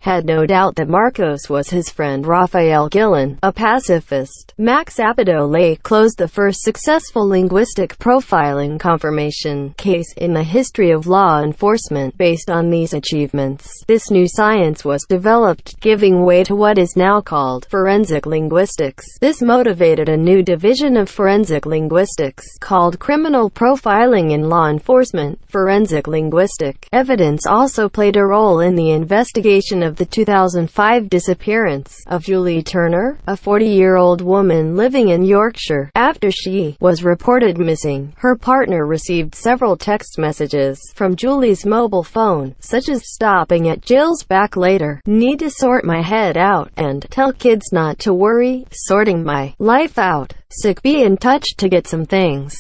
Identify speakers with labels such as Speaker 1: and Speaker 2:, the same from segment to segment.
Speaker 1: had no doubt that Marcos was his friend Rafael Gillen, a pacifist. Max Apatow closed the first successful linguistic profiling confirmation case in the history of law enforcement based on these achievements. This new science was developed, giving way to what is now called forensic linguistics. This motivated a new division of forensic linguistics, called criminal profiling in law enforcement. Forensic linguistic evidence also played a role in the investigation of the 2005 disappearance of Julie Turner, a 40-year-old woman living in Yorkshire. After she was reported missing, her partner received several text messages from Julie's mobile phone, such as "stopping at Jill's back later, need to sort my head out," and "tell kids not to worry, sorting my life out, sick, be in touch to get some things."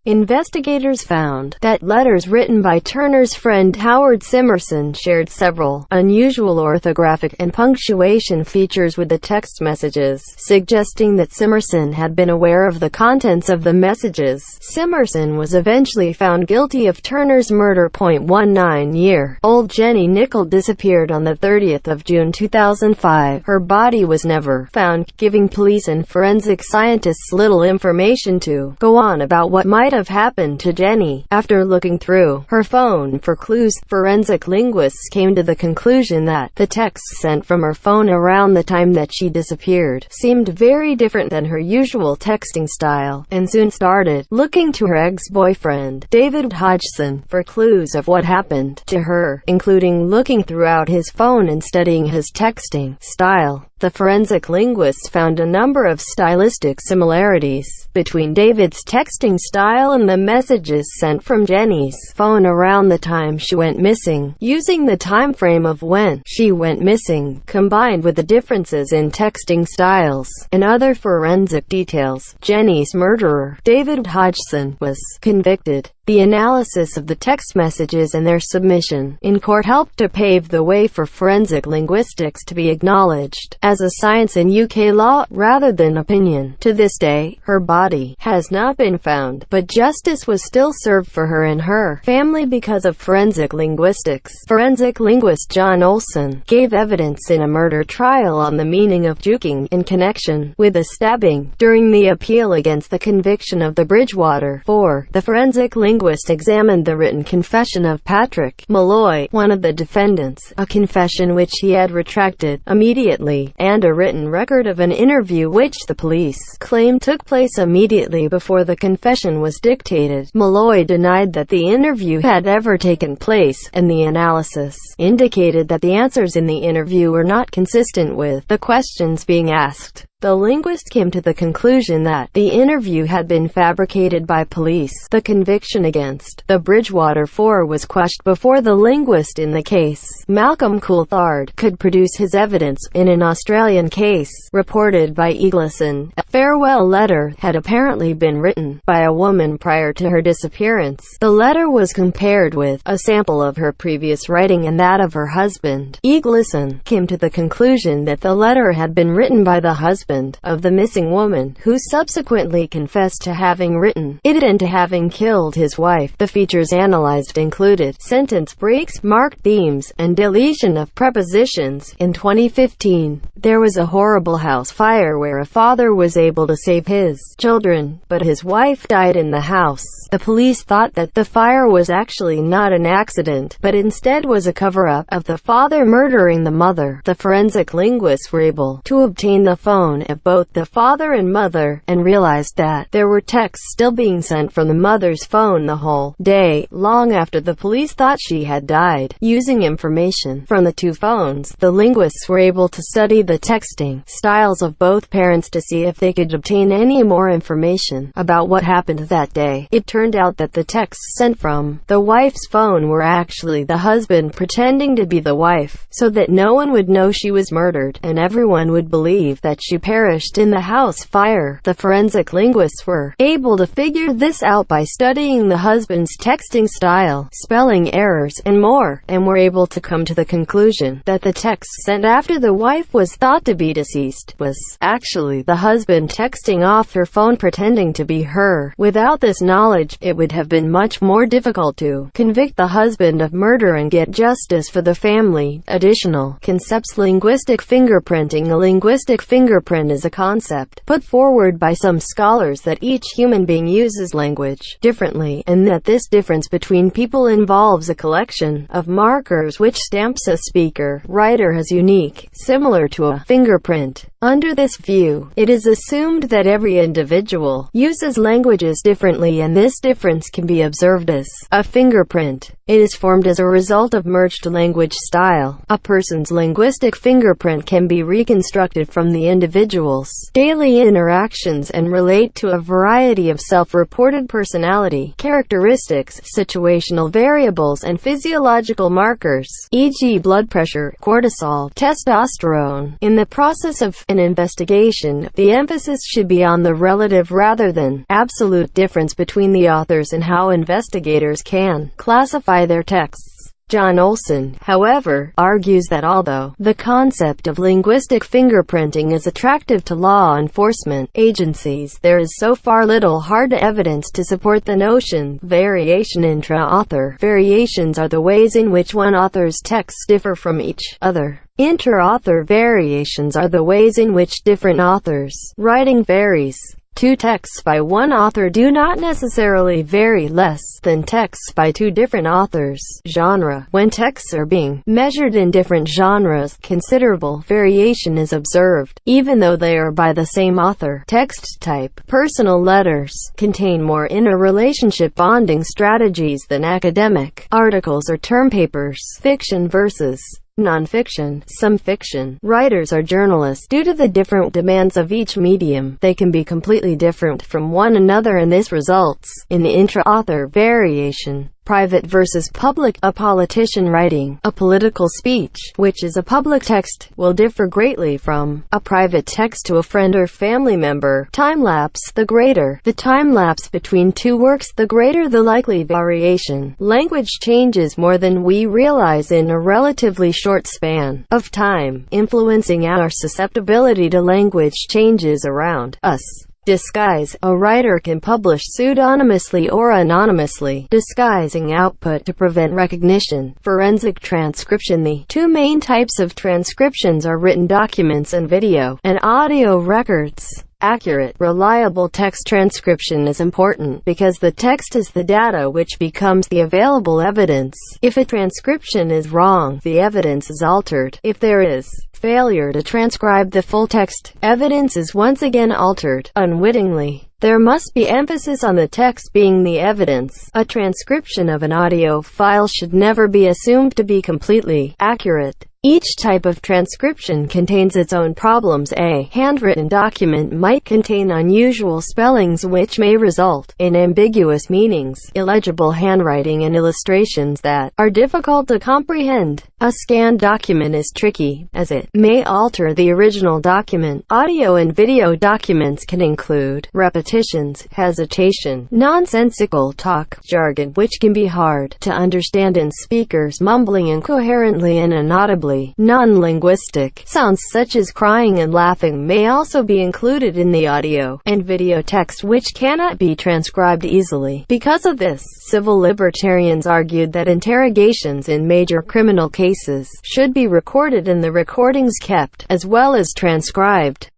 Speaker 1: Investigators found that letters written by Turner's friend Howard Simerson shared several unusual orthographic and punctuation features with the text messages, suggesting that Simerson had been aware of the contents of the messages. Simerson was eventually found guilty of Turner's murder. 19-year-old Jenny Nicol disappeared on the 30th of June 2005. Her body was never found, giving police and forensic scientists little information to go on about what might have happened to Jenny. After looking through her phone for clues, forensic linguists came to the conclusion that the texts sent from her phone around the time that she disappeared seemed very different than her usual texting style, and soon started looking to her ex-boyfriend, David Hodgson, for clues of what happened to her, including looking throughout his phone and studying his texting style. The forensic linguists found a number of stylistic similarities between David's texting style and the messages sent from Jenny's phone around the time she went missing. Using the time frame of when she went missing, combined with the differences in texting styles and other forensic details, Jenny's murderer, David Hodgson, was convicted. The analysis of the text messages and their submission in court helped to pave the way for forensic linguistics to be acknowledged as a science in UK law, rather than opinion. To this day, her body has not been found, but justice was still served for her and her family because of forensic linguistics. Forensic linguist John Olson gave evidence in a murder trial on the meaning of juking in connection with a stabbing during the appeal against the conviction of the Bridgewater 4. The forensic linguist examined the written confession of Patrick Malloy, one of the defendants, a confession which he had retracted immediately, and a written record of an interview which the police claimed took place immediately before the confession was dictated. Malloy denied that the interview had ever taken place, and the analysis indicated that the answers in the interview were not consistent with the questions being asked. The linguist came to the conclusion that the interview had been fabricated by police. The conviction against the Bridgewater 4 was quashed before the linguist in the case, Malcolm Coulthard, could produce his evidence. In an Australian case reported by Eggleston, a farewell letter had apparently been written by a woman prior to her disappearance. The letter was compared with a sample of her previous writing and that of her husband. Eggleston came to the conclusion that the letter had been written by the husband of the missing woman, who subsequently confessed to having written it and to having killed his wife. The features analyzed included sentence breaks, marked themes, and deletion of prepositions. In 2015, there was a horrible house fire where a father was able to save his children, but his wife died in the house. The police thought that the fire was actually not an accident, but instead was a cover-up of the father murdering the mother. The forensic linguists were able to obtain the phone of both the father and mother, and realized that there were texts still being sent from the mother's phone the whole day, long after the police thought she had died. Using information from the two phones, the linguists were able to study the texting styles of both parents to see if they could obtain any more information about what happened that day. It turned out that the texts sent from the wife's phone were actually the husband pretending to be the wife, so that no one would know she was murdered, and everyone would believe that she perished in the house fire. The forensic linguists were able to figure this out by studying the husband's texting style, spelling errors, and more, and were able to come to the conclusion that the text sent after the wife was thought to be deceased was actually the husband texting off her phone pretending to be her. Without this knowledge, it would have been much more difficult to convict the husband of murder and get justice for the family. Additional concepts. Linguistic fingerprinting. A linguistic fingerprint is a concept put forward by some scholars that each human being uses language differently, and that this difference between people involves a collection of markers which stamps a speaker, writer as unique, similar to a fingerprint. Under this view, it is assumed that every individual uses languages differently, and this difference can be observed as a fingerprint. It is formed as a result of merged language style. A person's linguistic fingerprint can be reconstructed from the individual's daily interactions and relate to a variety of self-reported personality characteristics, situational variables, and physiological markers, e.g. blood pressure, cortisol, testosterone. In the process of an investigation, the emphasis should be on the relative rather than absolute difference between the authors and how investigators can classify their texts. John Olson, however, argues that although the concept of linguistic fingerprinting is attractive to law enforcement agencies, there is so far little hard evidence to support the notion. Variation. Intra-author variations are the ways in which one author's texts differ from each other. Inter-author variations are the ways in which different authors' writing varies. Two texts by one author do not necessarily vary less than texts by two different authors. Genre. When texts are being measured in different genres, considerable variation is observed, even though they are by the same author. Text type. Personal letters contain more interrelationship bonding strategies than academic articles or term papers. Fiction versus non-fiction. Some fiction writers are journalists. Due to the different demands of each medium, they can be completely different from one another, and this results in intra-author variation. Private versus public. A politician writing a political speech, which is a public text, will differ greatly from a private text to a friend or family member. Time-lapse. The greater the time-lapse between two works, the greater the likely variation. Language changes more than we realize in a relatively short span of time, influencing our susceptibility to language changes around us. Disguise. A writer can publish pseudonymously or anonymously, disguising output to prevent recognition. Forensic transcription. The two main types of transcriptions are written documents and video and audio records. Accurate, reliable text transcription is important because the text is the data which becomes the available evidence. If a transcription is wrong, the evidence is altered. If there is failure to transcribe the full text, evidence is once again altered, unwittingly. There must be emphasis on the text being the evidence. A transcription of an audio file should never be assumed to be completely accurate. Each type of transcription contains its own problems. A handwritten document might contain unusual spellings which may result in ambiguous meanings, illegible handwriting, and illustrations that are difficult to comprehend. A scanned document is tricky, as it may alter the original document. Audio and video documents can include repetitions, hesitation, nonsensical talk, jargon, which can be hard to understand, and speakers mumbling incoherently and inaudibly. Non-linguistic sounds such as crying and laughing may also be included in the audio and video text, which cannot be transcribed easily. Because of this, civil libertarians argued that interrogations in major criminal cases should be recorded and the recordings kept, as well as transcribed.